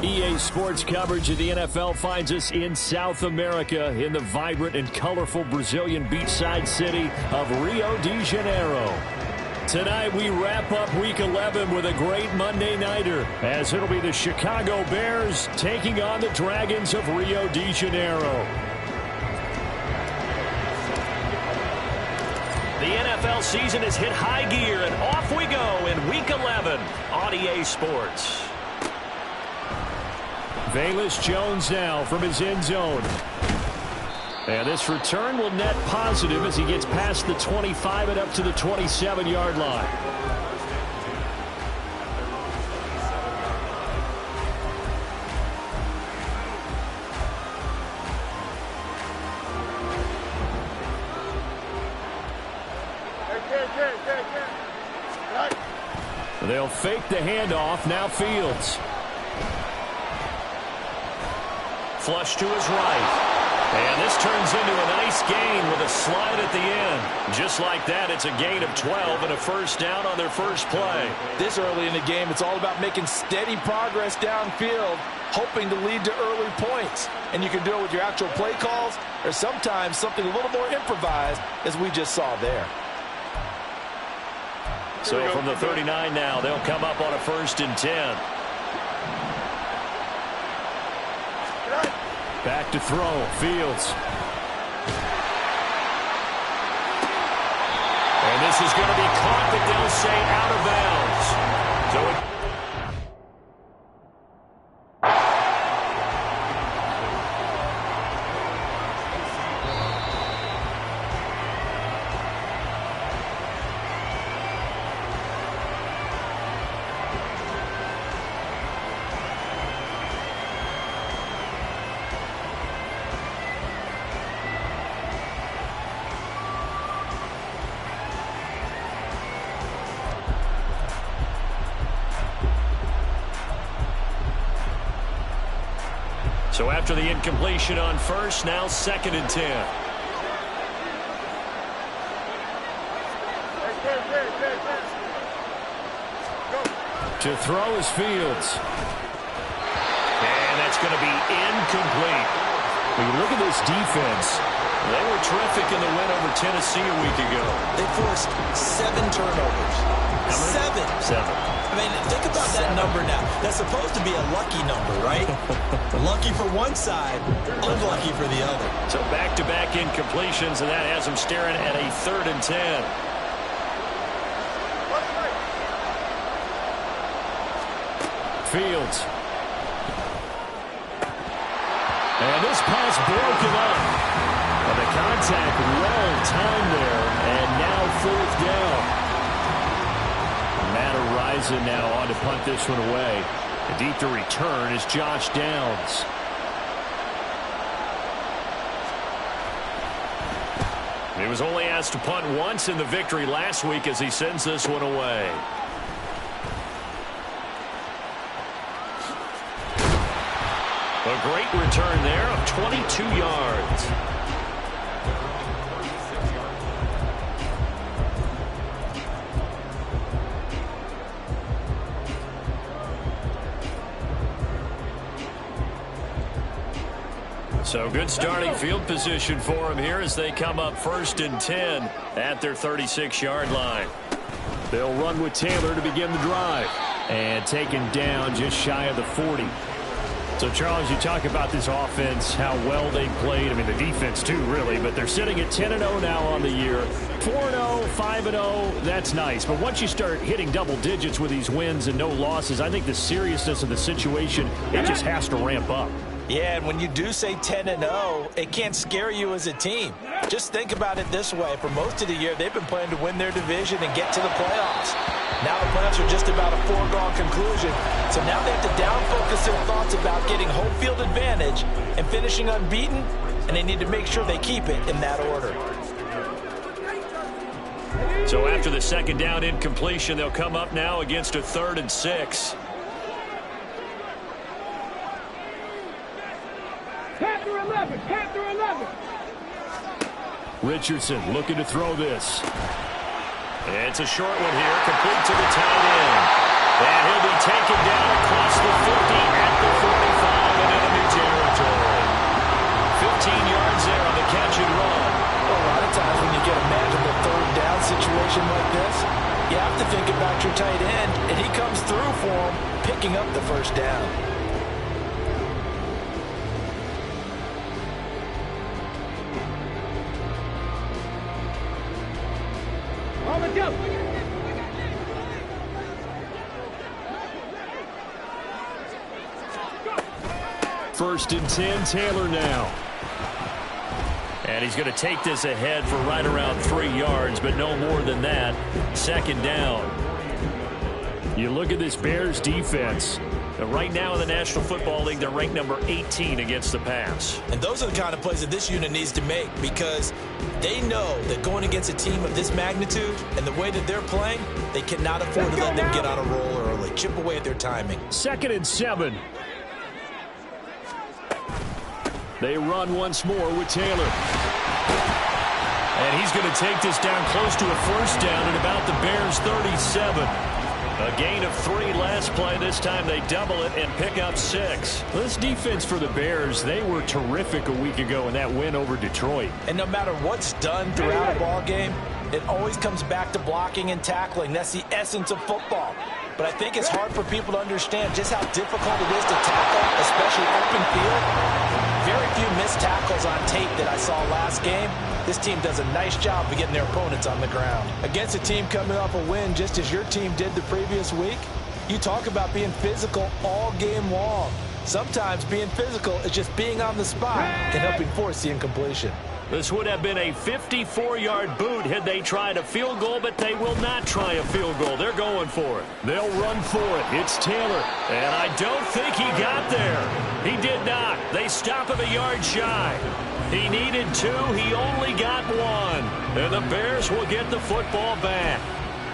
EA Sports coverage of the NFL finds us in South America in the vibrant and colorful Brazilian beachside city of Rio de Janeiro. Tonight we wrap up Week 11 with a great Monday Nighter as it'll be the Chicago Bears taking on the Dragons of Rio de Janeiro. The NFL season has hit high gear and off we go in Week 11 on EA Sports. Velus Jones now from his end zone. And this return will net positive as he gets past the 25 and up to the 27-yard line. They'll fake the handoff. Now Fields. Flush to his right. And this turns into a nice gain with a slide at the end. Just like that, it's a gain of 12 and a first down on their first play. This early in the game, it's all about making steady progress downfield, hoping to lead to early points. And you can do it with your actual play calls or sometimes something a little more improvised, as we just saw there. So from the 39 now, they'll come up on a 1st and 10. Back to throw, Fields. And this is going to be caught, but they'll say out of bounds. So So after the incompletion on first, now 2nd and 10. To throw is Fields. And that's going to be incomplete. When you look at this defense, they were terrific in the win over Tennessee a week ago. They forced 7 turnovers. How many? 7. I mean, think about that number now. That's supposed to be a lucky number, right? Lucky for one side, unlucky for the other. So back-to-back incompletions, and that has them staring at a 3rd and 10. Fields. And this pass broken up. And the contact well timed there, and now 4th down. Matt Araiza now on to punt this one away. And deep to return is Josh Downs. He was only asked to punt once in the victory last week as he sends this one away. A great return there of 22 yards. So good starting field position for them here as they come up 1st and 10 at their 36-yard line. They'll run with Taylor to begin the drive. And taken down just shy of the 40. So, Charles, you talk about this offense, how well they played. I mean, the defense, too, really. But they're sitting at 10-0 now on the year. 4-0, 5-0, that's nice. But once you start hitting double digits with these wins and no losses, I think the seriousness of the situation, it just has to ramp up. Yeah, and when you do say 10-0, it can't scare you as a team. Just think about it this way. For most of the year, they've been playing to win their division and get to the playoffs. Now the playoffs are just about a foregone conclusion. So now they have to down-focus their thoughts about getting home field advantage and finishing unbeaten, and they need to make sure they keep it in that order. So after the 2nd down incompletion, they'll come up now against a 3rd and 6. Panther 11, Panther 11. Richardson looking to throw this. It's a short one here, complete to the tight end. And he'll be taken down across the 50 at the 45 and enemy territory. 15 yards there on the catch and run. Well, a lot of times when you get a manageable third down situation like this, you have to think about your tight end, and he comes through for him, picking up the first down. On the jump. First and 10, Taylor now. And he's going to take this ahead for right around 3 yards, but no more than that. Second down. You look at this Bears defense. Right now in the National Football League, they're ranked number 18 against the pass. And those are the kind of plays that this unit needs to make, because they know that going against a team of this magnitude and the way that they're playing, they cannot afford to let them get on a roll early. Chip away at their timing. 2nd and 7. They run once more with Taylor. And he's going to take this down close to a first down at about the Bears' 37. A gain of 3 last play. This time they double it and pick up 6. This defense for the Bears, they were terrific a week ago in that win over Detroit. And no matter what's done throughout a ball game, it always comes back to blocking and tackling. That's the essence of football. But I think it's hard for people to understand just how difficult it is to tackle, especially open field. Very few missed tackles on tape that I saw last game. This team does a nice job of getting their opponents on the ground. Against a team coming off a win just as your team did the previous week, you talk about being physical all game long. Sometimes being physical is just being on the spot and helping force the incompletion. This would have been a 54-yard boot had they tried a field goal, but they will not try a field goal. They're going for it. They'll run for it. It's Taylor. And I don't think he got there. He did not. They stop him a yard shy. He needed 2. He only got 1. And the Bears will get the football back.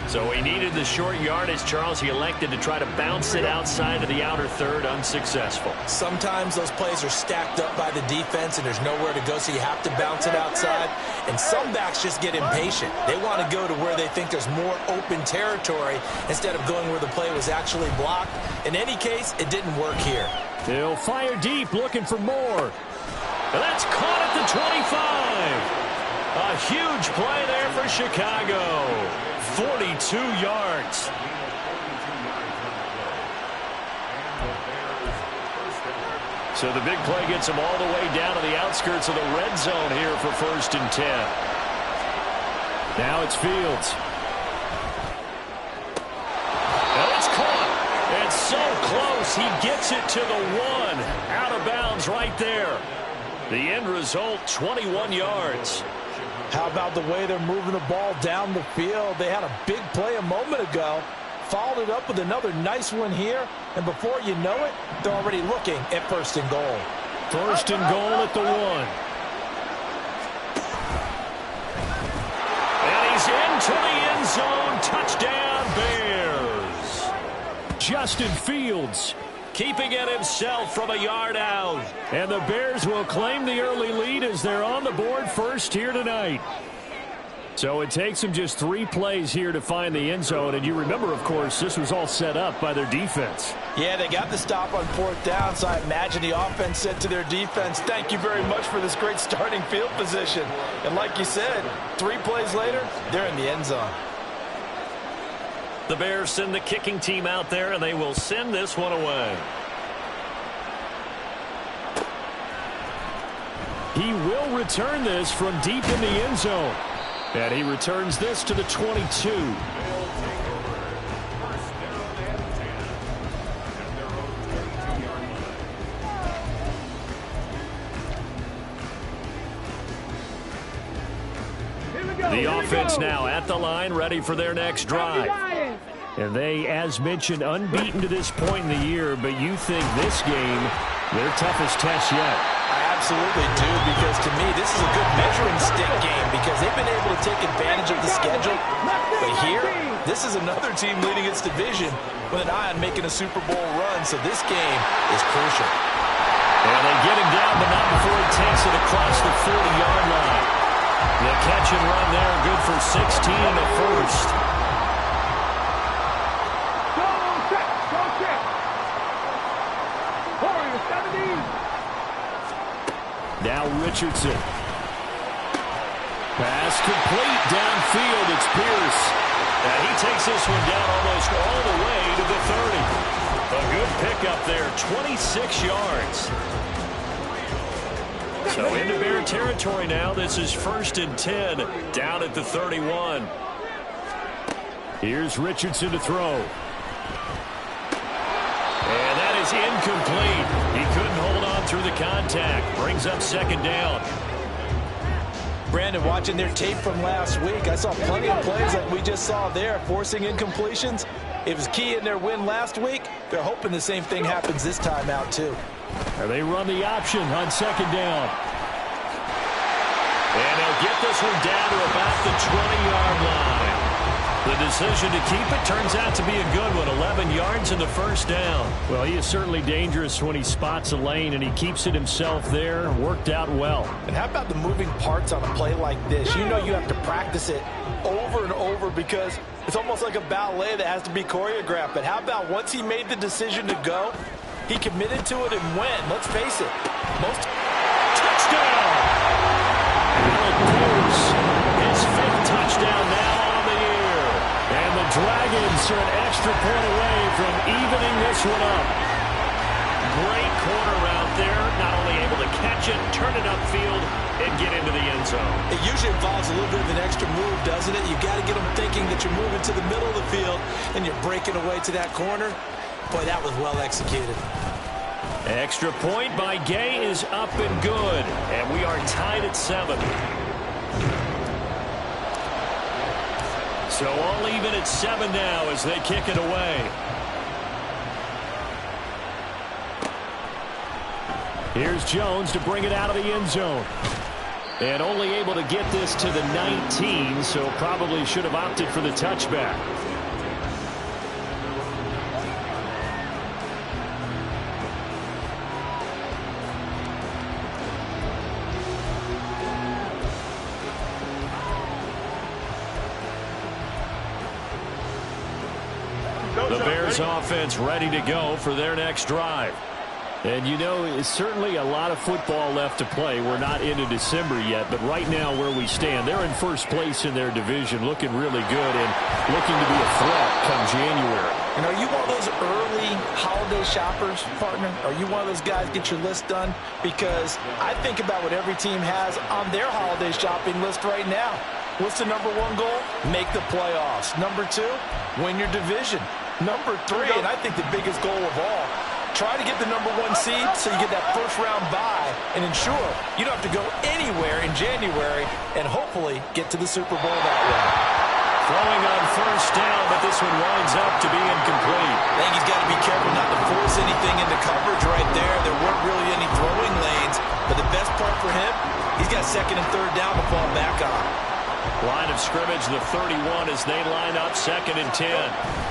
So he needed the short yardage, Charles. He elected to try to bounce it outside of the outer third, unsuccessful. Sometimes those plays are stacked up by the defense and there's nowhere to go, so you have to bounce it outside. And some backs just get impatient. They want to go to where they think there's more open territory instead of going where the play was actually blocked. In any case, it didn't work here. They'll fire deep, looking for more. And that's caught at the 25. A huge play there for Chicago. 42 yards. So the big play gets them all the way down to the outskirts of the red zone here for 1st and 10. Now it's Fields. And it's caught. It's so close. He gets it to the 1. Out of bounds right there. The end result, 21 yards. How about the way they're moving the ball down the field? They had a big play a moment ago, followed it up with another nice one here, and before you know it, they're already looking at 1st and goal. 1st and goal at the 1. And he's into the end zone. Touchdown, Bears. Justin Fields keeping it himself from a yard out. And the Bears will claim the early lead as they're on the board first here tonight. So it takes them just 3 plays here to find the end zone. And you remember, of course, this was all set up by their defense. Yeah, they got the stop on 4th down, so I imagine the offense said to their defense, thank you very much for this great starting field position. And like you said, 3 plays later, they're in the end zone. The Bears send the kicking team out there, and they will send this one away. He will return this from deep in the end zone. And he returns this to the 22. The offense now at the line, ready for their next drive. And they, as mentioned, unbeaten to this point in the year, but you think this game, their toughest test yet. I absolutely do, because to me, this is a good measuring stick game because they've been able to take advantage of the schedule. But here, this is another team leading its division with an eye on making a Super Bowl run, so this game is crucial. And they get him down, but not before he takes it across the 40-yard line. The catch and run there, good for 16 in the first. Now Richardson. Pass complete downfield. It's Pierce. And he takes this one down almost all the way to the 30. A good pickup there, 26 yards. So into Bear territory now. This is 1st and 10 down at the 31. Here's Richardson to throw. And that is incomplete. He couldn't hold on through the contact. Brings up 2nd down. Brandon, watching their tape from last week, I saw plenty of plays like we just saw there, forcing incompletions. It was key in their win last week. They're hoping the same thing happens this time out, too. And they run the option on 2nd down. And they'll get this one down to about the 20-yard line. The decision to keep it turns out to be a good one. 11 yards in the 1st down. Well, he is certainly dangerous when he spots a lane, and he keeps it himself there. Worked out well. And how about the moving parts on a play like this? You know you have to practice it over and over because it's almost like a ballet that has to be choreographed. But how about once he made the decision to go, he committed to it and went. Let's face it. Touchdown! Alec Pierce, his 5th touchdown now on the year. And the Dragons are an extra point away from evening this one up. Great corner out there. Not only able to catch it, turn it upfield, and get into the end zone. It usually involves a little bit of an extra move, doesn't it? You've got to get them thinking that you're moving to the middle of the field and you're breaking away to that corner. Boy, that was well executed. Extra point by Gay is up and good. And we are tied at 7. So all even at 7 now as they kick it away. Here's Jones to bring it out of the end zone. And only able to get this to the 19, so probably should have opted for the touchback. The Bears offense ready to go for their next drive. And you know, it's certainly a lot of football left to play. We're not into December yet, but right now where we stand, they're in 1st place in their division, looking really good and looking to be a threat come January. And are you one of those early holiday shoppers, partner? Are you one of those guys get your list done? Because I think about what every team has on their holiday shopping list right now. What's the number 1 goal? Make the playoffs. Number 2, win your division. Number 3, and I think the biggest goal of all, try to get the number 1 seed so you get that 1st round bye and ensure you don't have to go anywhere in January and hopefully get to the Super Bowl that way. Throwing on 1st down, but this one winds up to be incomplete. I think he's got to be careful not to force anything into coverage right there. There weren't really any throwing lanes, but the best part for him, he's got 2nd and 3rd down to fall back on. Line of scrimmage, the 31 as they line up 2nd and 10.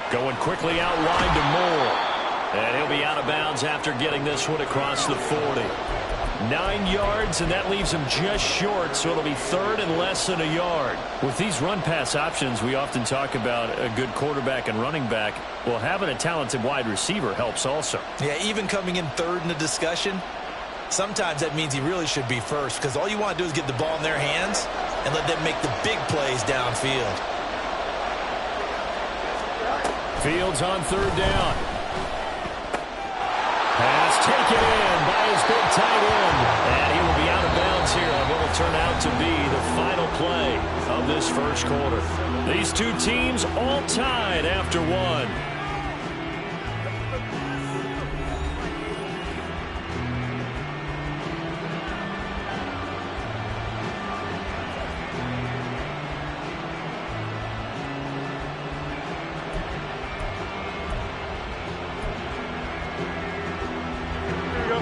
Going quickly out wide to Moore. And he'll be out of bounds after getting this one across the 40. 9 yards, and that leaves him just short, so it'll be 3rd and less than a yard. With these run-pass options, we often talk about a good quarterback and running back. Well, having a talented wide receiver helps also. Yeah, even coming in 3rd in the discussion, sometimes that means he really should be 1st because all you want to do is get the ball in their hands and let them make the big plays downfield. Fields on 3rd down. Pass taken in by his big tight end. And he will be out of bounds here on what will turn out to be the final play of this 1st quarter. These 2 teams all tied after 1.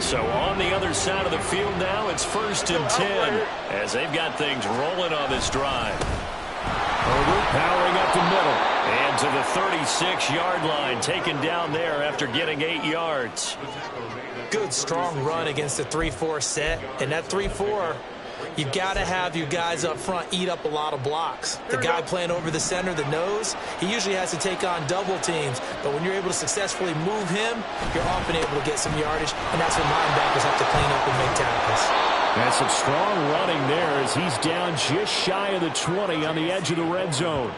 So on the other side of the field now, it's 1st and 10 as they've got things rolling on this drive. Herbert powering up the middle and to the 36-yard line, taken down there after getting 8 yards. Good, strong run against the 3-4 set, and that 3-4, you've got to have your guys up front eat up a lot of blocks. The guy playing over the center, the nose, he usually has to take on double teams. But when you're able to successfully move him, you're often able to get some yardage, and that's when linebackers have to clean up and make tackles. And some strong running there as he's down just shy of the 20 on the edge of the red zone.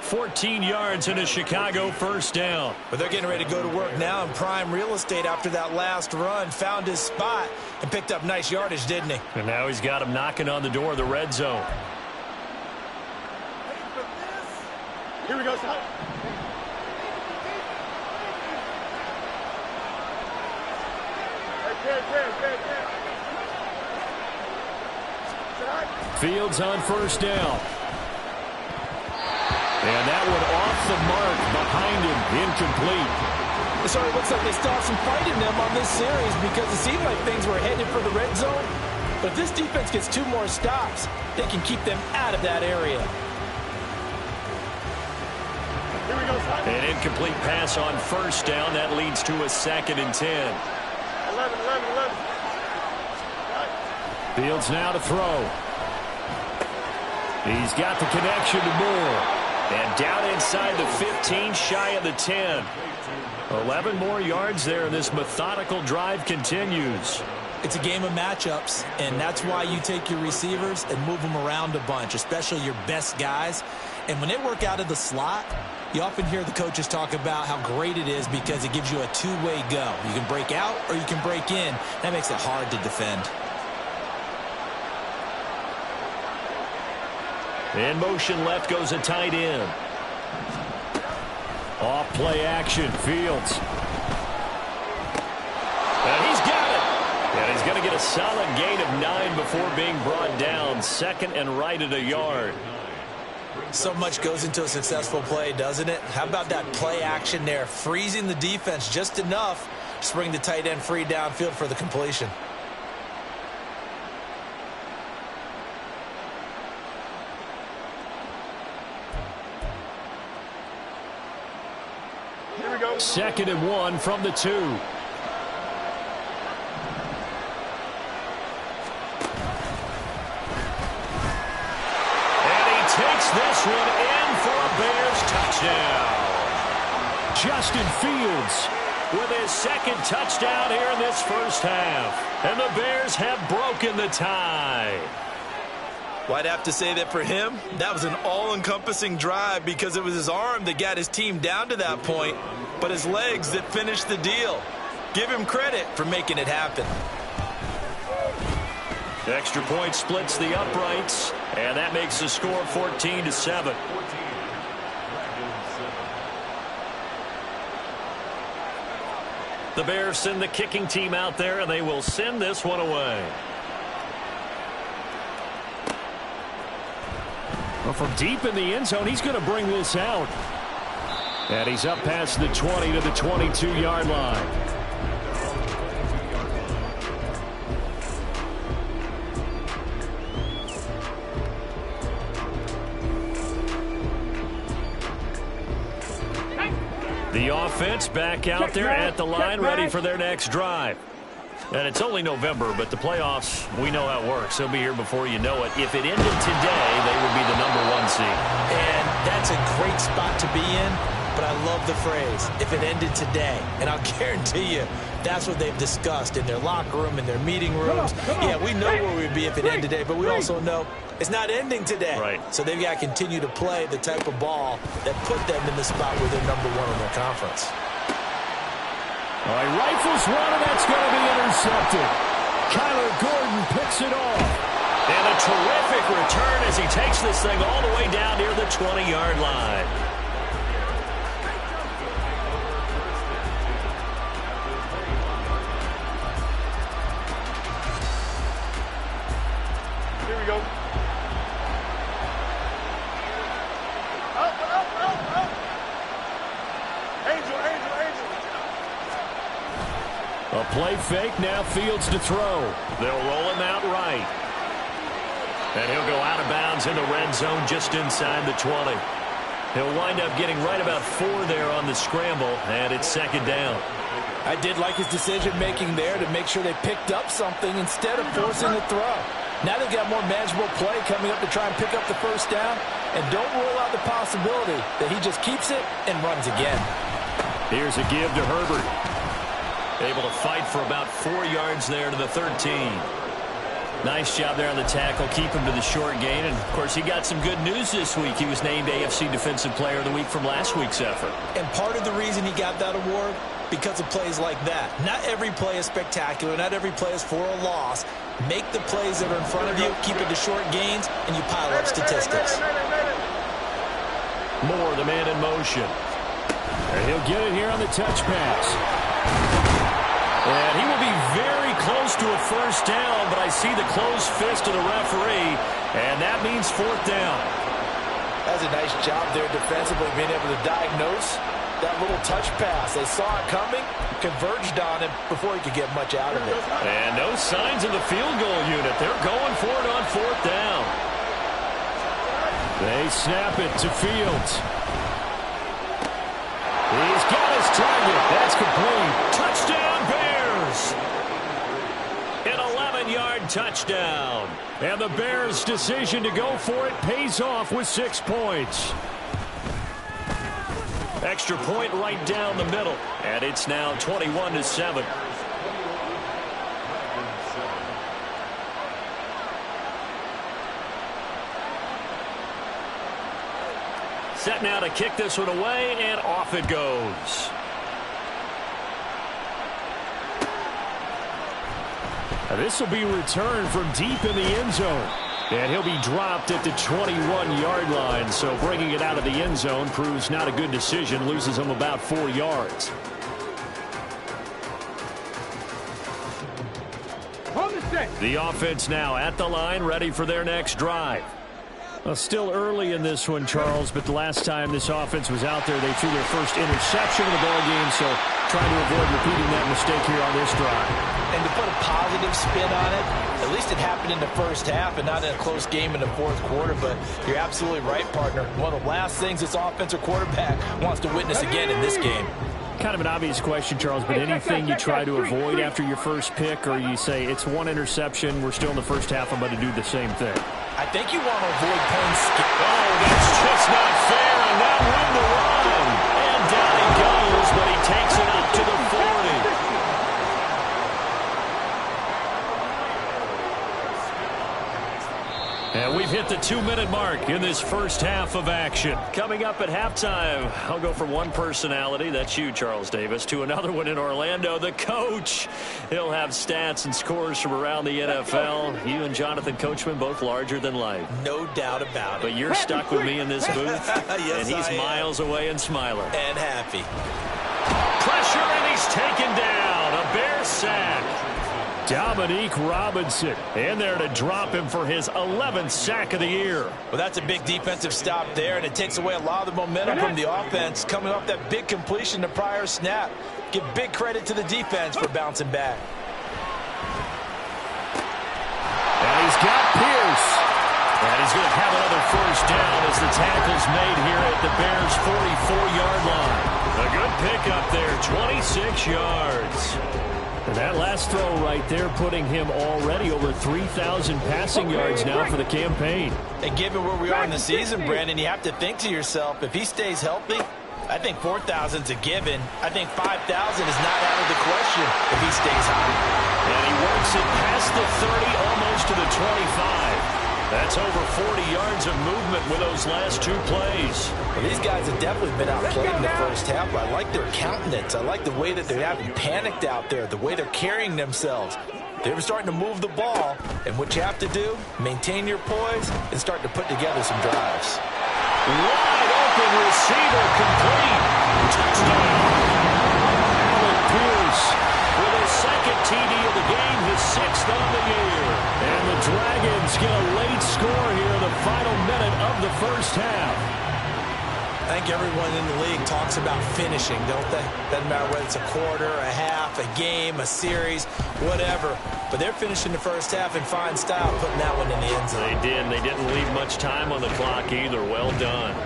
14 yards and a Chicago first down. But they're getting ready to go to work now in prime real estate after that last run. Found his spot and picked up nice yardage, didn't he? And now he's got him knocking on the door of the red zone. Here we go, son. Fields on first down. And that one off the mark behind him, incomplete. So it looks like they still have some fight in them on this series because it seemed like things were headed for the red zone. But if this defense gets 2 more stops, they can keep them out of that area. Here we go, son. An incomplete pass on first down. That leads to a 2nd and 10. 11. Fields now to throw. He's got the connection to Moore. And down inside the 15, shy of the 10. 11 more yards there, and this methodical drive continues. It's a game of matchups, and that's why you take your receivers and move them around a bunch, especially your best guys. And when they work out of the slot, you often hear the coaches talk about how great it is because it gives you a two-way go. You can break out or you can break in. That makes it hard to defend. In motion left goes a tight end. Off play action, Fields. And he's got it. And he's going to get a solid gain of 9 before being brought down. 2nd and right at a yard. So much goes into a successful play, doesn't it? How about that play action there? Freezing the defense just enough to bring the tight end free downfield for the completion. Here we go. 2nd and 1 from the 2. And he takes this one in for a Bears touchdown. Justin Fields with his 2nd touchdown here in this first half. And the Bears have broken the tie. Well, I'd have to say that for him, that was an all-encompassing drive because it was his arm that got his team down to that point, but his legs that finished the deal. Give him credit for making it happen. Extra point splits the uprights, and that makes the score 14-7. The Bears send the kicking team out there, and they will send this one away. Well, from deep in the end zone, he's going to bring this out. And he's up past the 20 to the 22-yard line. The offense back out there at the line, ready for their next drive. And it's only November, but the playoffs, we know how it works. They'll be here before you know it. If it ended today, they would be the #1 seed. And that's a great spot to be in, but I love the phrase, if it ended today. And I'll guarantee you, that's what they've discussed in their locker room, in their meeting rooms. Yeah, we know where we'd be if it ended today, but we also know it's not ending today. Right. So they've got to continue to play the type of ball that put them in the spot where they're #1 in their conference. All right, rifles one, and that's going to be intercepted. Kyler Gordon picks it off. And a terrific return as he takes this thing all the way down near the 20-yard line. Here we go. Up. Angel. A play fake, now Fields to throw. They'll roll him out right. And he'll go out of bounds in the red zone just inside the 20. He'll wind up getting right about 4 there on the scramble, and it's 2nd down. I did like his decision-making there to make sure they picked up something instead of forcing the throw. Now they've got more manageable play coming up to try and pick up the first down. And don't rule out the possibility that he just keeps it and runs again. Here's a give to Herbert. Able to fight for about 4 yards there to the 13. Nice job there on the tackle. Keep him to the short gain. And, of course, he got some good news this week. He was named AFC Defensive Player of the Week from last week's effort. And part of the reason he got that award, because of plays like that. Not every play is spectacular. Not every play is for a loss. Make the plays that are in front of you, keep it to short gains, and you pile up statistics. Moore, the man in motion. And he'll get it here on the touch pass. And he will be very close to a first down, but I see the closed fist of the referee, and that means 4th down. That's a nice job there defensively, being able to diagnose that little touch pass. They saw it coming, converged on him before he could get much out of it. And no signs of the field goal unit. They're going for it on 4th down. They snap it to Fields. He's got his target. That's complete. Touchdown, Bears! An 11-yard touchdown. And the Bears' decision to go for it pays off with 6 points. Extra point right down the middle. And it's now 21-7. Set now to kick this one away, and off it goes. Now this will be returned from deep in the end zone. And he'll be dropped at the 21-yard line. So bringing it out of the end zone proves not a good decision. Loses him about 4 yards. The offense now at the line, ready for their next drive. Well, still early in this one, Charles, but the last time this offense was out there, they threw their first interception of the ball game, so trying to avoid repeating that mistake here on this drive. And to put a positive spin on it, at least it happened in the first half and not in a close game in the fourth quarter, but you're absolutely right, partner. One of the last things this offensive quarterback wants to witness again in this game. Kind of an obvious question, Charles, but anything you try to avoid after your first pick, or you say it's one interception, we're still in the first half, I'm going to do the same thing? I think you want to avoid playing skip. Oh, that's just not fair, and that win the run. And down he goes, but he takes it up to the 40. And we've hit the 2-minute mark in this first half of action. Coming up at halftime, I'll go from one personality, that's you, Charles Davis, to another one in Orlando, the coach. He'll have stats and scores from around the NFL. You and Jonathan Coachman, both larger than life. No doubt about it. But you're stuck with me in this booth, yes, and he's miles away and smiling. And happy. Pressure, and he's taken down. A Bear sack. Dominique Robinson in there to drop him for his 11th sack of the year. Well, that's a big defensive stop there, and it takes away a lot of the momentum from the offense coming off that big completion the prior snap. Give big credit to the defense for bouncing back. And he's got Pierce. And he's going to have another first down as the tackle's made here at the Bears' 44-yard line. A good pickup there, 26 yards. And that last throw right there putting him already over 3,000 passing yards now for the campaign. And given where we are in the season, Brandon, you have to think to yourself, if he stays healthy, I think 4,000's a given. I think 5,000 is not out of the question if he stays high. And he works it past the 30, almost to the 25. That's over 40 yards of movement with those last 2 plays. Well, these guys have definitely been outplayed in the first half. I like their countenance. I like the way that they haven't panicked out there, the way they're carrying themselves. They're starting to move the ball, and what you have to do, maintain your poise and start to put together some drives. Wide open receiver, complete. Touchdown. Alec Pierce with his second TD of the game, his 6th on the year. And the Dragons get a late score here in the final minute of the first half. I think everyone in the league talks about finishing, don't they? Doesn't matter whether it's a quarter, a half, a game, a series, whatever. But they're finishing the first half in fine style, putting that one in the end zone. They did. They didn't leave much time on the clock either. Well done.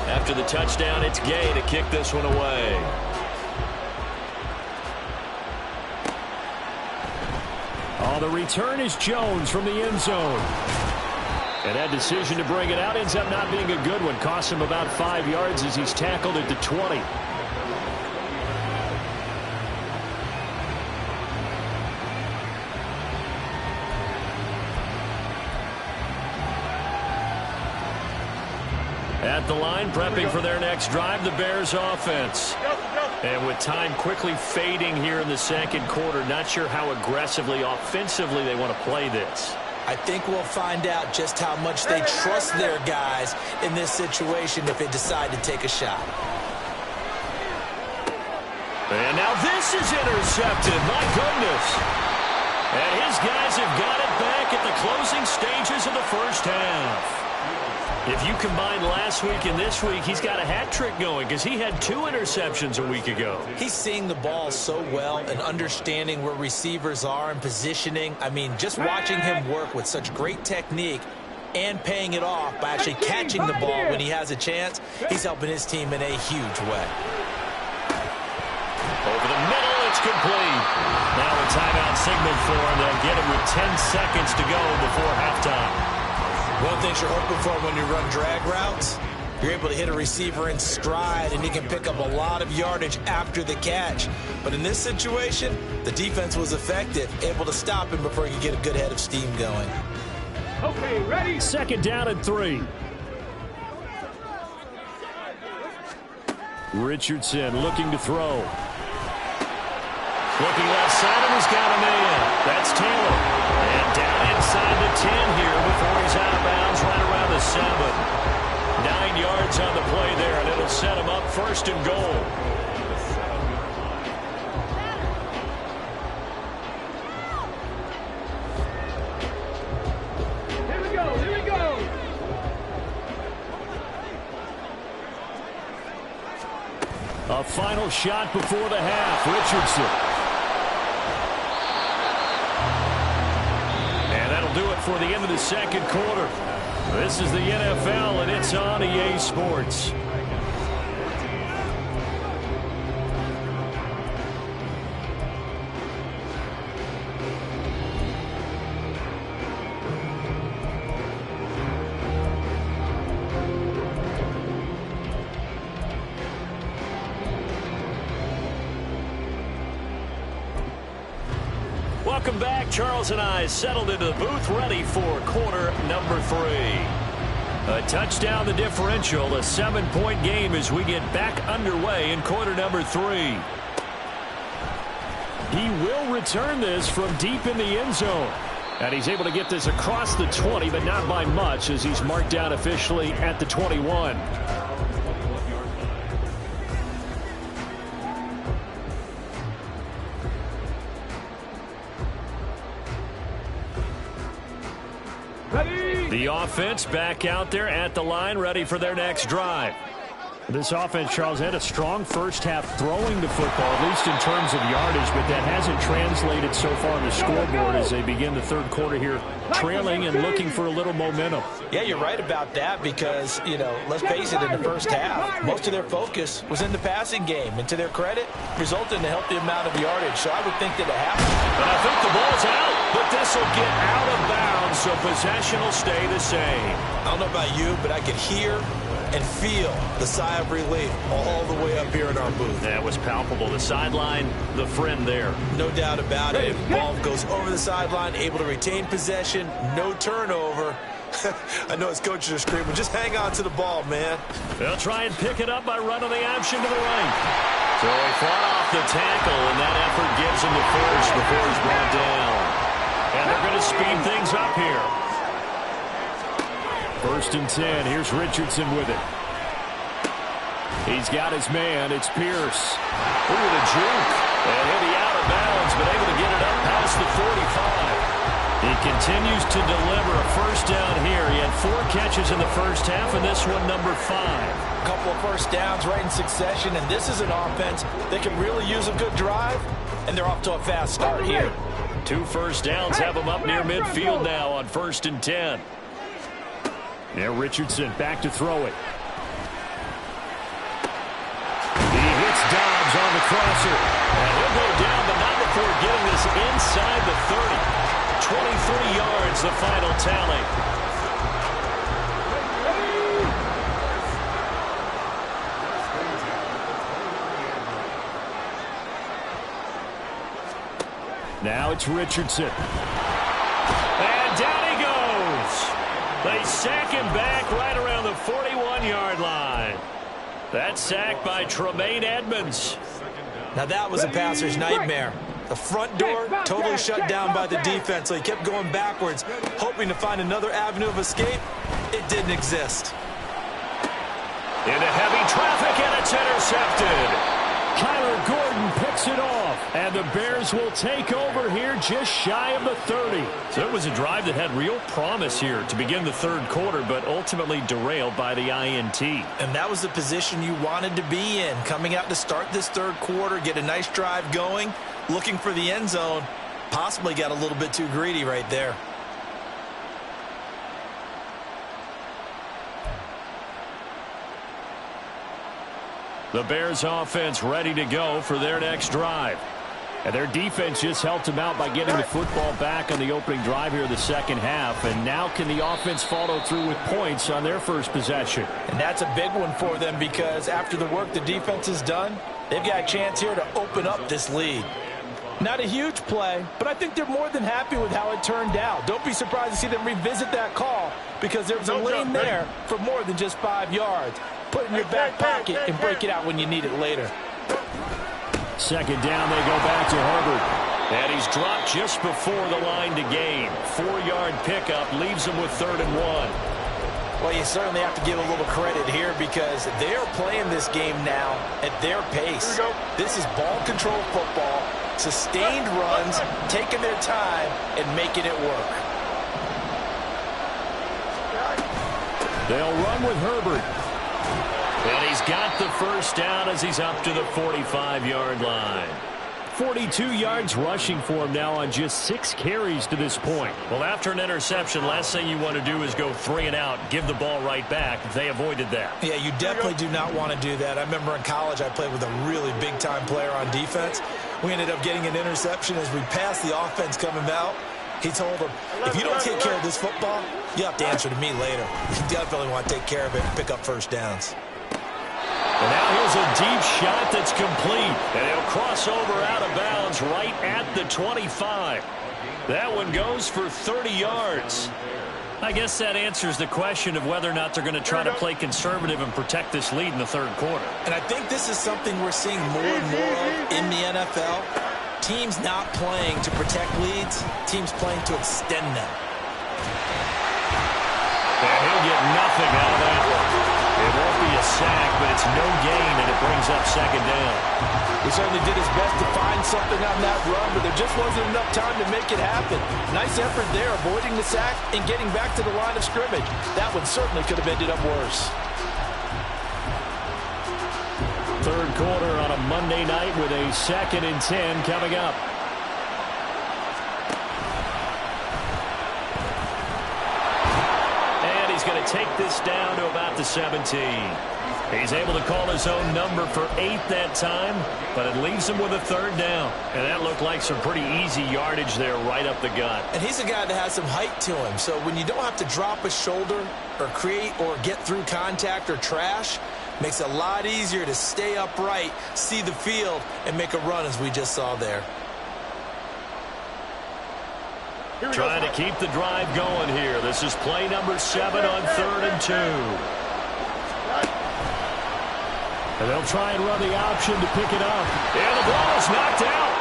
After the touchdown, it's Gay to kick this one away. the return is Jones from the end zone. And that decision to bring it out ends up not being a good one. Costs him about 5 yards as he's tackled at the 20. At the line, prepping for their next drive, the Bears offense. And with time quickly fading here in the second quarter, not sure how aggressively, offensively they want to play this. I think we'll find out just how much they trust their guys in this situation if they decide to take a shot. And now this is intercepted. My goodness. And his guys have got it back at the closing stages of the first half. If you combine last week and this week, he's got a hat trick going because he had 2 interceptions a week ago. He's seeing the ball so well and understanding where receivers are and positioning. I mean, just watching him work with such great technique and paying it off by actually catching the ball when he has a chance, he's helping his team in a huge way. Over the middle, it's complete. Now a timeout signal for him. They'll get him with 10 seconds to go before halftime. One of the things you're hoping for when you run drag routes, you're able to hit a receiver in stride, and he can pick up a lot of yardage after the catch. But in this situation, the defense was effective, able to stop him before he could get a good head of steam going. Okay, ready? Second down and 3. Richardson looking to throw. Looking left side, and he's got a man. That's Taylor. And down inside the 10 here before he's out of bounds, right around the 7. 9 yards on the play there, and it'll set him up first and goal. Here we go, here we go. A final shot before the half. Richardson. Do it for the end of the second quarter. This is the NFL, and it's on EA Sports. Welcome back. Charles and I settled into the booth, ready for quarter number 3. A touchdown the differential, a 7-point game as we get back underway in quarter number 3. He will return this from deep in the end zone. And he's able to get this across the 20, but not by much as he's marked down officially at the 21. The offense back out there at the line, ready for their next drive. This offense, Charles, had a strong first half throwing the football, at least in terms of yardage, but that hasn't translated so far on the scoreboard as they begin the third quarter here, trailing and looking for a little momentum. Yeah, you're right about that because, you know, let's face it, in the first half, most of their focus was in the passing game, and to their credit, resulted in a healthy amount of yardage. So I would think that it happened. But I think the ball's out, but this will get out of bounds, so possession will stay the same. I don't know about you, but I could hear and feel the sigh of relief all the way up here in our booth. That was palpable. The sideline, the friend there. No doubt about it. Ball goes over the sideline, able to retain possession, no turnover. I know his coaches are screaming, just hang on to the ball, man. They'll try and pick it up by running the option to the right. So he fought off the tackle, and that effort gives him the first before he's brought down. And they're going to speed things up here. First and 10. Here's Richardson with it. He's got his man. It's Pierce. Look at the juke. And he'll be out of bounds, but able to get it up past the 45. He continues to deliver a first down here. He had 4 catches in the first half, and this one number 5. A couple of first downs right in succession, and this is an offense that can really use a good drive, and they're off to a fast start here. 2 first downs have them up near midfield now on first and 10. Now Richardson back to throw it. He hits Dobbs on the crosser. And he'll go down, but not before getting this inside the 30. here's the final tally. Now it's Richardson. And down he goes. They sack him back right around the 41-yard line. That sack by Tremaine Edmonds. Now that was a passer's nightmare. The front door totally shut down by the defense, so he kept going backwards, hoping to find another avenue of escape. It didn't exist. Into heavy traffic, and it's intercepted. Kyler Gordon picks it off, and the Bears will take over here just shy of the 30. So it was a drive that had real promise here to begin the third quarter, but ultimately derailed by the INT. And that was the position you wanted to be in, coming out to start this third quarter, get a nice drive going, looking for the end zone. Possibly got a little bit too greedy right there. The Bears offense ready to go for their next drive. And their defense just helped them out by getting the football back on the opening drive here in the second half. And now can the offense follow through with points on their first possession? And that's a big one for them because after the work the defense has done, they've got a chance here to open up this lead. Not a huge play, but I think they're more than happy with how it turned out. Don't be surprised to see them revisit that call because there was a lane there for more than just 5 yards. Put it in your back pocket and break it out when you need it later. Second down, they go back to Herbert. And he's dropped just before the line to gain. 4-yard pickup leaves him with 3rd and 1. Well, you certainly have to give a little credit here because they're playing this game now at their pace. This is ball control football, sustained runs, taking their time and making it work. They'll run with Herbert. And he's got the first down as he's up to the 45-yard line. 42 yards rushing for him now on just 6 carries to this point. Well, after an interception, last thing you want to do is go 3 and out, give the ball right back. They avoided that. Yeah, you definitely do not want to do that. I remember in college I played with a really big-time player on defense. We ended up getting an interception as we passed the offense coming out. He told him, if you don't take care of this football, you have to answer to me later. You definitely want to take care of it and pick up first downs. And now here's a deep shot that's complete. And he'll cross over out of bounds right at the 25. That one goes for 30 yards. I guess that answers the question of whether or not they're going to try to play conservative and protect this lead in the third quarter. And I think this is something we're seeing more and more of in the NFL. Teams not playing to protect leads, teams playing to extend them. And he'll get nothing out of that one. It won't be a sack, but it's no gain, and it brings up second down. He certainly did his best to find something on that run, but there just wasn't enough time to make it happen. Nice effort there, avoiding the sack and getting back to the line of scrimmage. That one certainly could have ended up worse. Third quarter on a Monday night with a 2nd and 10 coming up. And he's going to take this down to about the 17. He's able to call his own number for 8 that time, but it leaves him with a 3rd down. And that looked like some pretty easy yardage there right up the gut. And he's a guy that has some height to him, so when you don't have to drop a shoulder or create or get through contact or trash, makes it a lot easier to stay upright, see the field, and make a run as we just saw there. Trying to keep the drive going here. This is play number 7 on 3rd and 2. And they'll try and run the option to pick it up. And the ball is knocked out.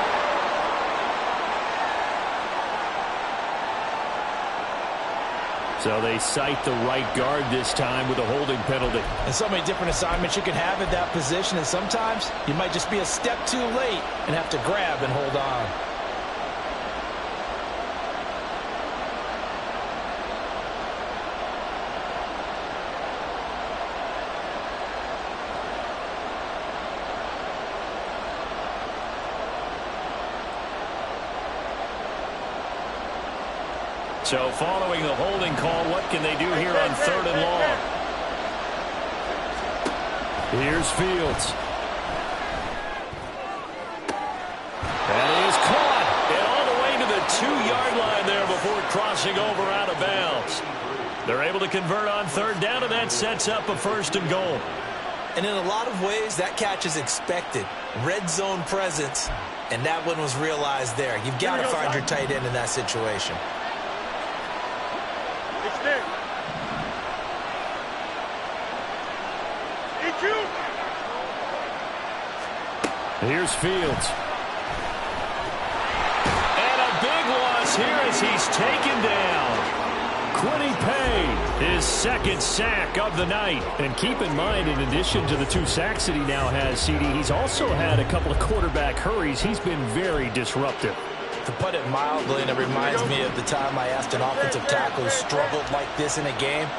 So they cite the right guard this time with a holding penalty. And so many different assignments you can have at that position, and sometimes you might just be a step too late and have to grab and hold on. So following the holding call, what can they do here on 3rd and long? Here's Fields. That is caught. And all the way to the 2-yard line there before it crosses crossing over out of bounds. They're able to convert on third down, and that sets up a 1st and goal. And in a lot of ways, that catch is expected. Red zone presence, and that one was realized there. You've got to find your tight end in that situation. It's there. It's you. Here's Fields. And a big loss here as he's taken down. Kwity Paye, his 2nd sack of the night. And keep in mind, in addition to the 2 sacks that he now has, CD, he's also had a couple of quarterback hurries. He's been very disruptive. To put it mildly, and it reminds me of the time I asked an offensive tackle who struggled like this in a game.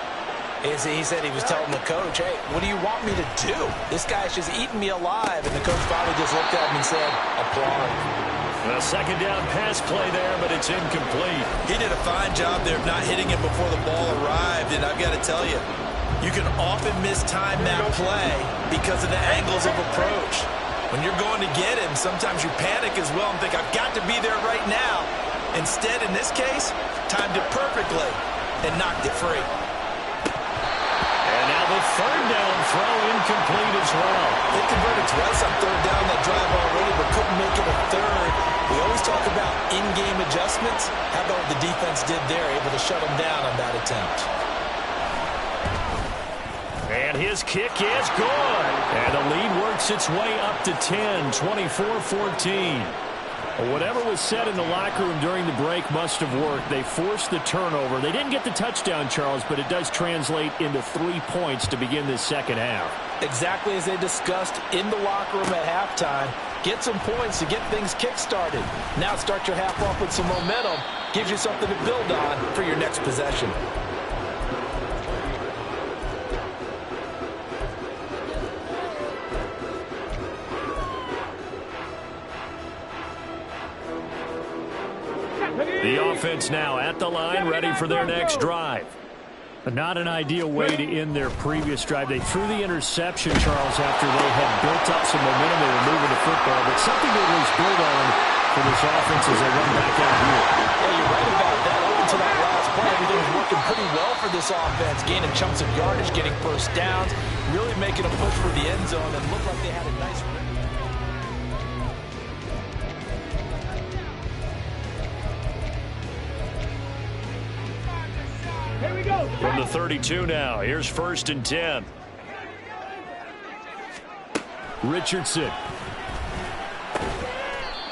He said he was telling the coach, hey, what do you want me to do? This guy's just eating me alive. And the coach finally just looked at him and said, applaud. A 2nd down pass play there, but it's incomplete. He did a fine job there of not hitting him before the ball arrived, and I've got to tell you, you can often mistime that play because of the angles of approach. When you're going to get him, sometimes you panic as well and think, I've got to be there right now. Instead, in this case, timed it perfectly and knocked it free. And now the 3rd down throw incomplete as well. They converted twice on 3rd down that drive already, but couldn't make it a 3rd. We always talk about in-game adjustments. How about what the defense did there, able to shut them down on that attempt? And his kick is good. And the lead works its way up to 10, 24-14. Whatever was said in the locker room during the break must have worked. They forced the turnover. They didn't get the touchdown, Charles, but it does translate into 3 points to begin this 2nd half. Exactly as they discussed in the locker room at halftime. Get some points to get things kick-started. Now start your half off with some momentum. Gives you something to build on for your next possession. The offense now at the line, ready for their next drive. Not an ideal way to end their previous drive. They threw the interception, Charles, after they had built up some momentum. They were moving the football, but something to at least build on for this offense as they run back out here. Yeah, you're right about that. Up until that last play, everything was working pretty well for this offense. Gaining chunks of yardage, getting 1st downs, really making a push for the end zone, and looked like they had a nice run. Here we go. From the 32 now, here's 1st and 10. Richardson.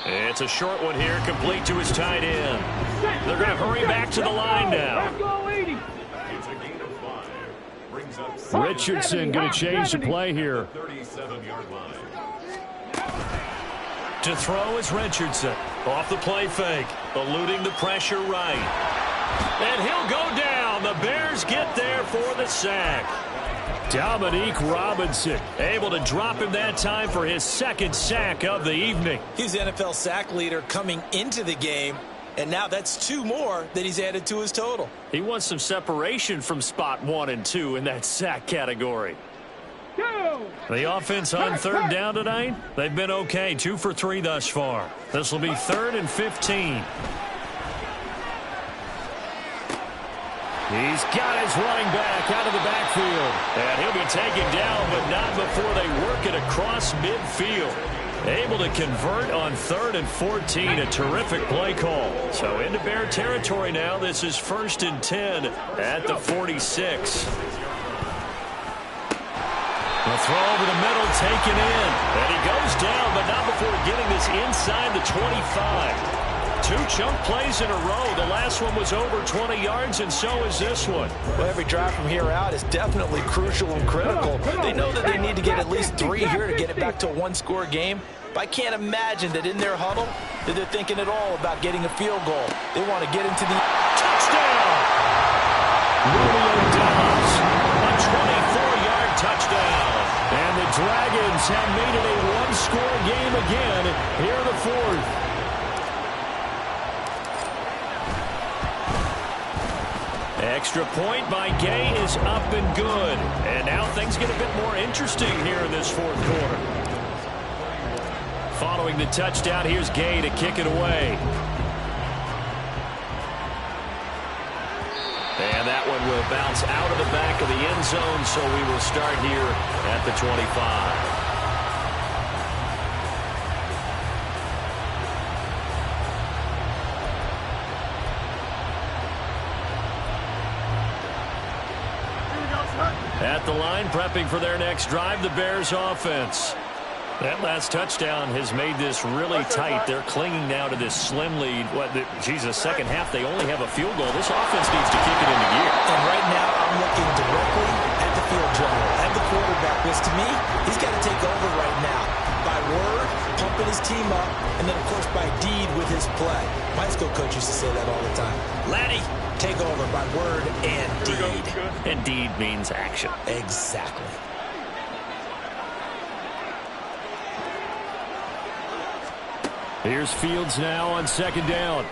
It's a short one here, complete to his tight end. They're going to hurry back to the line now. Richardson going to change the play here. To throw is Richardson. Off the play fake, eluding the pressure right. And he'll go down. The Bears get there for the sack. Dominique Robinson able to drop him that time for his 2nd sack of the evening. He's the NFL sack leader coming into the game, and now that's 2 more that he's added to his total. He wants some separation from spot 1 and 2 in that sack category. The offense on 3rd down tonight, they've been okay, 2 for 3 thus far. This will be 3rd and 15. He's got his running back out of the backfield. And he'll be taken down, but not before they work it across midfield. Able to convert on 3rd and 14. A terrific play call. So into Bear territory now. This is 1st and 10 at the 46. The throw over the middle taken in. And he goes down, but not before getting this inside the 25. 2 chunk plays in a row. The last one was over 20 yards, and so is this one. Well, every drive from here out is definitely crucial and critical. They know that they need to get at least 3 here to get it back to a 1-score game. But I can't imagine that in their huddle that they're thinking at all about getting a field goal. They want to get into the touchdown. Romeo Doubs, a 24-yard touchdown. And the Dragons have made it a 1-score game again here in the 4th. Extra point by Gay is up and good. And now things get a bit more interesting here in this 4th quarter. Following the touchdown, here's Gay to kick it away. And that one will bounce out of the back of the end zone, so we will start here at the 25. At the line, prepping for their next drive, the Bears offense. That last touchdown has made this really tight. They're clinging now to this slim lead. Second half, they only have a field goal. This offense needs to kick it into gear. And right now, I'm looking directly at the field general, at the quarterback, because to me, he's got to take over right now. By word, pumping his team up, and then, of course, by deed with his play. My high school coach used to say that all the time. Laddie, take over by word and deed. And deed means action. Exactly. Here's Fields now on second down.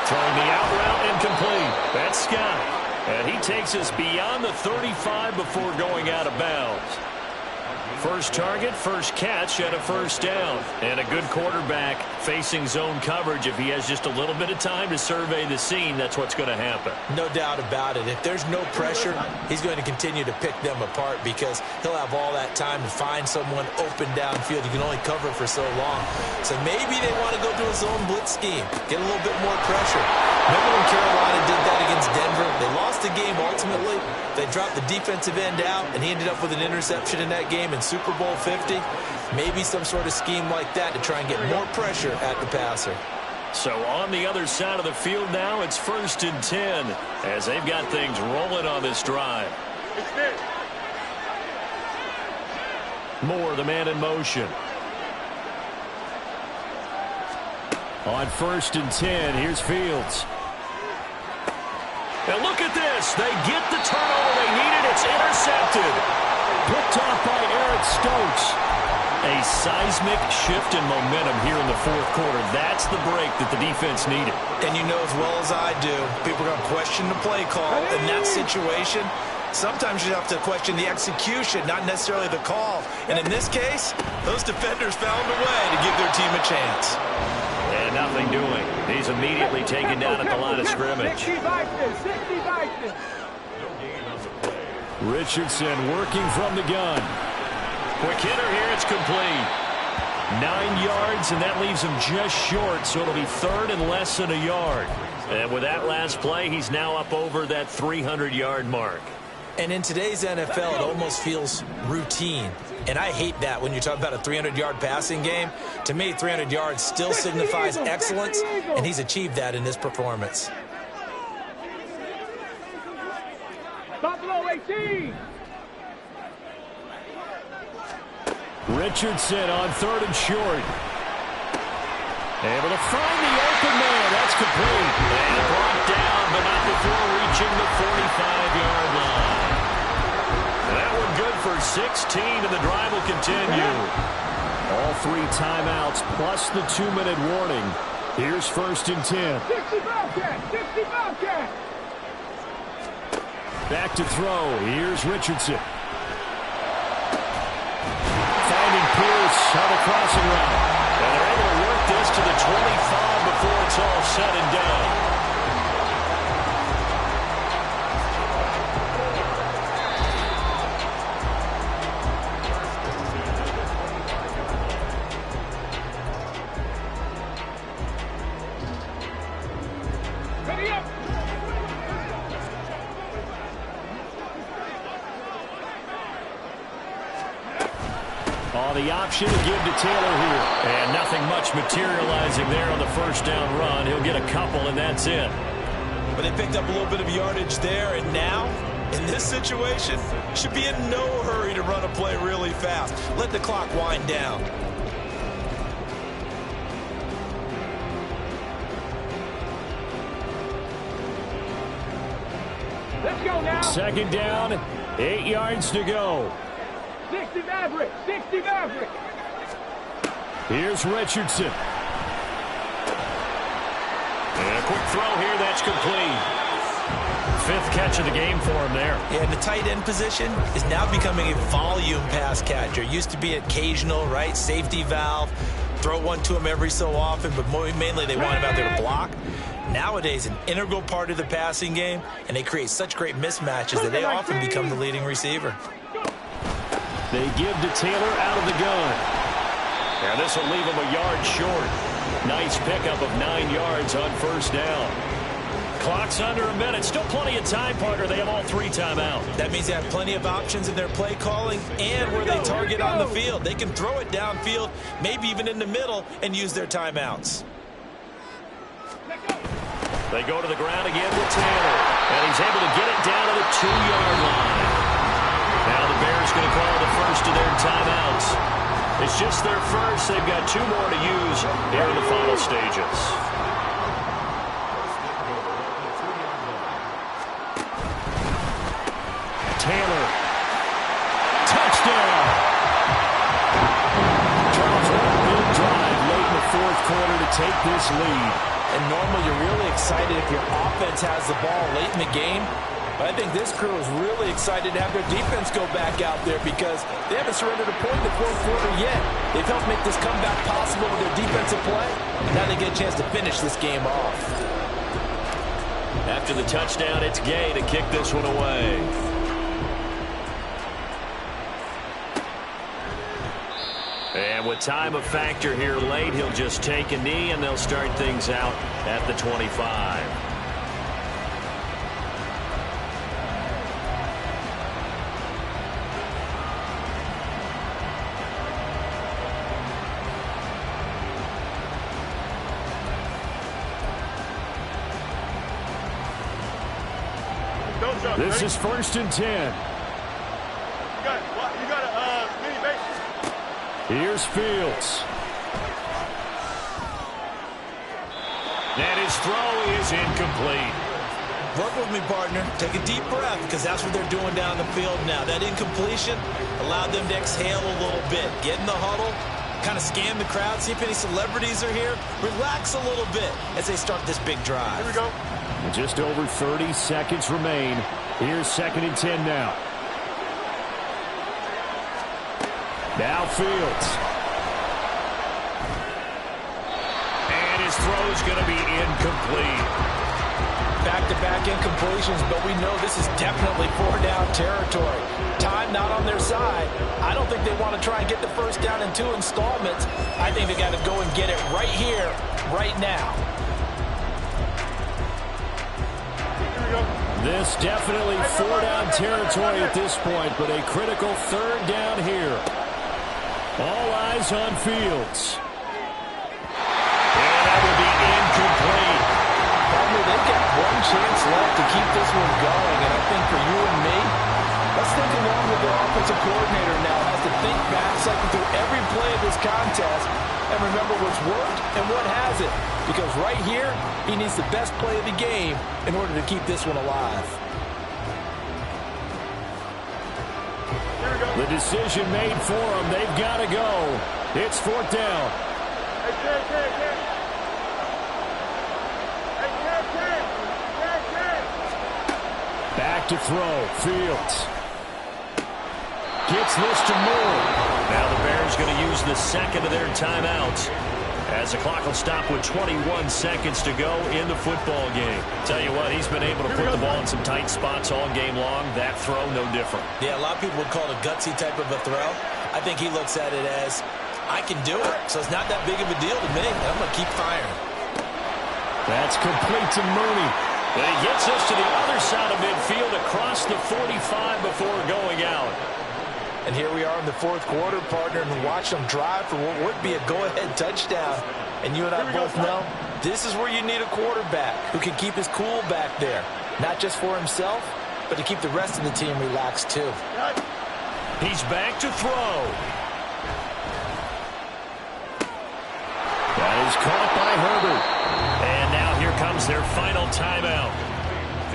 Throwing the out route incomplete. That's Scott. And he takes us beyond the 35 before going out of bounds. First target, first catch, and a first down. And a good quarterback facing zone coverage. If he has just a little bit of time to survey the scene, that's what's going to happen. No doubt about it. If there's no pressure, he's going to continue to pick them apart because he'll have all that time to find someone open downfield. You can only cover for so long. So maybe they want to go to a zone blitz scheme, get a little bit more pressure. Remember when Carolina did that against Denver? They lost the game ultimately. They dropped the defensive end out, and he ended up with an interception in that game in Super Bowl 50. Maybe some sort of scheme like that to try and get more pressure at the passer. So on the other side of the field now, it's 1st and 10 as they've got things rolling on this drive. Moore, the man in motion. On 1st and 10, here's Fields. And look at this. They get the turnover they needed. It's intercepted. Picked off by Eric Stokes. A seismic shift in momentum here in the fourth quarter. That's the break that the defense needed. And you know as well as I do, people are going to question the play call in that situation. Sometimes you have to question the execution, not necessarily the call. And in this case, those defenders found a way to give their team a chance. And nothing doing. He's immediately taken down at the line of scrimmage. Richardson working from the gun. Quick hitter here, it's complete. 9 yards, and that leaves him just short, so it'll be 3rd and less than a yard. And with that last play, he's now up over that 300-yard mark. And in today's NFL, it almost feels routine. And I hate that when you're talking about a 300-yard passing game. To me, 300 yards still signifies excellence, and he's achieved that in this performance. Buffalo 18. Richardson on 3rd and short. Able to find the open man. That's complete. And brought down, but not before reaching the 45-yard line. That one good for 16, and the drive will continue. All 3 timeouts plus the 2-minute warning. Here's 1st and 10. 60 Bobcat, 60 Bobcat. Back to throw. Here's Richardson. Finding Pierce on the crossing route. And they're able to work this to the 25 before it's all said and done. Ready up. The option to give to Taylor here. And nothing much materializing there on the first down run. He'll get a couple, and that's it. But they picked up a little bit of yardage there, and now, in this situation, should be in no hurry to run a play really fast. Let the clock wind down. Let's go now. 2nd down, 8 yards to go. 60 Maverick, 60 Maverick. Here's Richardson. And a quick throw here, that's complete. 5th catch of the game for him there. Yeah, and the tight end position is now becoming a volume pass catcher. Used to be occasional, right? Safety valve. throw one to him every so often, but mainly they want him out there to block. Nowadays, an integral part of the passing game, and they create such great mismatches that they often become the leading receiver. They give to Taylor out of the gun. And this will leave him a yard short. Nice pickup of 9 yards on first down. Clock's under a minute. Still plenty of time, partner. They have all 3 timeouts. That means they have plenty of options in their play calling and where they target on the field. They can throw it downfield, maybe even in the middle, and use their timeouts. They go to the ground again with Taylor. And he's able to get it down to the 2-yard line. Now the Bears going to call the first of their timeouts. It's just their first. They've got 2 more to use here in the final stages. Taylor. Touchdown. Charles with a big drive late in the 4th quarter to take this lead. And normally you're really excited if your offense has the ball late in the game. But I think this crew is really excited to have their defense go back out there because they haven't surrendered a point in the 4th quarter yet. They've helped make this comeback possible with their defensive play. And now they get a chance to finish this game off. After the touchdown, it's Gay to kick this one away. And with time a factor here late, he'll just take a knee, and they'll start things out at the 25. This is 1st and 10. Here's Fields. And his throw is incomplete. Work with me, partner. Take a deep breath because that's what they're doing down the field now. That incompletion allowed them to exhale a little bit. Get in the huddle, kind of scan the crowd, see if any celebrities are here. Relax a little bit as they start this big drive. Here we go. Just over 30 seconds remain. Here's 2nd and 10 now. Now Fields. And his throw's going to be incomplete. Back-to-back incompletions, but we know this is definitely 4-down territory. Time not on their side. I don't think they want to try and get the first down in 2 installments. I think they got to go and get it right here, right now. This definitely 4-down territory at this point, but a critical 3rd down here. All eyes on Fields. And that will be incomplete. Probably they've got one chance left to keep this one going, and I think for you and me, let's think along with their offensive coordinator now has to think back, cycle through every play of this contest, and remember what's worked and what hasn't. Because right here, he needs the best play of the game in order to keep this one alive. The decision made for them. They've got to go. It's 4th down. Back to throw. Fields. Gets this to Moore. Now the Bears going to use the 2nd of their timeouts, as the clock will stop with 21 seconds to go in the football game. Tell you what, he's been able to put the ball in some tight spots all game long. That throw, no different. Yeah, a lot of people would call it a gutsy type of a throw. I think he looks at it as, I can do it, so it's not that big of a deal to me, and I'm going to keep firing. That's complete to Mooney. And he gets us to the other side of midfield across the 45 before going out. And here we are in the 4th quarter, partner, and watch them drive for what would be a go-ahead touchdown. And you and I both know this is where you need a quarterback who can keep his cool back there. Not just for himself, but to keep the rest of the team relaxed too. He's back to throw. That is caught by Herbert. And now here comes their final timeout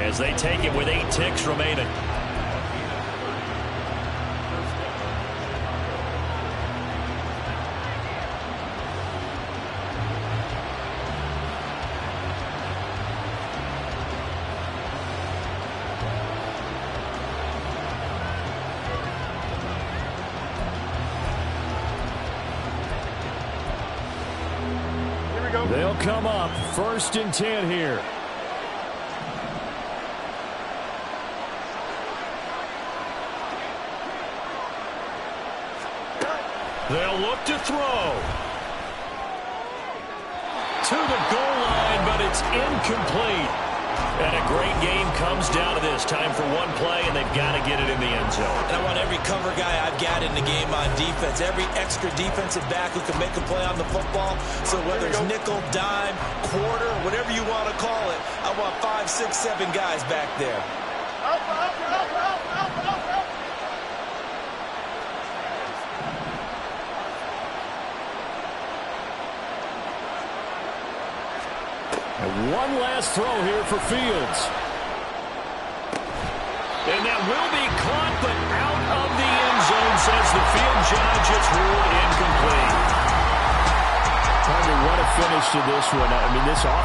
as they take it with 8 ticks remaining. They'll come up 1st and 10 here. They'll look to throw. To the goal line, but it's incomplete. And a great game comes down to this. Time for one play, and they've got to get it in the end zone. And I want every cover guy I've got in the game on defense, every extra defensive back who can make a play on the football. So whether it's nickel, dime, quarter, whatever you want to call it, I want 5, 6, 7 guys back there. And one last throw here for Fields. And that will be caught, but out of the end zone, says the field judge. It's ruled incomplete. I wonder what a finish to this one. I mean, this offense